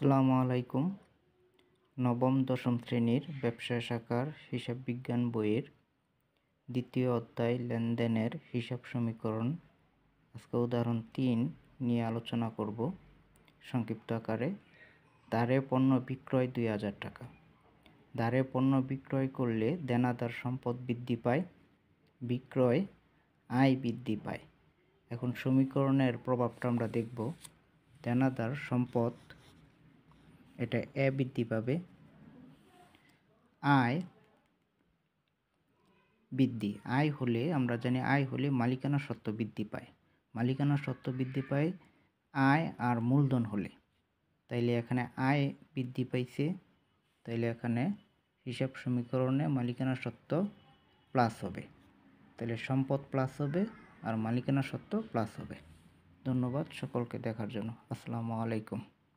আসসালামু আলাইকুম। নবম দশম শ্রেণীর ব্যবসা শাখার হিসাব বিজ্ঞান বইয়ের দ্বিতীয় অধ্যায় লেনদেনের হিসাব সমীকরণ। আজকে উদাহরণ 3 নিয়ে আলোচনা করব সংক্ষিপ্ত আকারে। ধারে পণ্য বিক্রয় 2000 টাকা। ধারে পণ্য বিক্রয় করলে দেনাদার সম্পদ বৃদ্ধি পায়, বিক্রয় আয় বৃদ্ধি পায়। এখন সমীকরণের প্রভাবটা আমরা দেখব। দেনাদার সম্পদ, এটা এ বৃদ্ধি পাবে, আয় বৃদ্ধি। আয় হলে আমরা জানি আয় হলে মালিকানা সত্ত্ব বৃদ্ধি পায়। মালিকানা সত্ত্ব বৃদ্ধি পায় আয় আর মূলধন হলে। তাইলে এখানে আয় বৃদ্ধি পাইছে, তাইলে এখানে হিসাব সমীকরণে মালিকানা সত্ত্ব প্লাস হবে। তাহলে সম্পদ প্লাস হবে আর মালিকানা সত্ত্ব প্লাস হবে। ধন্যবাদ সকলকে দেখার জন্য। আসসালামু আলাইকুম।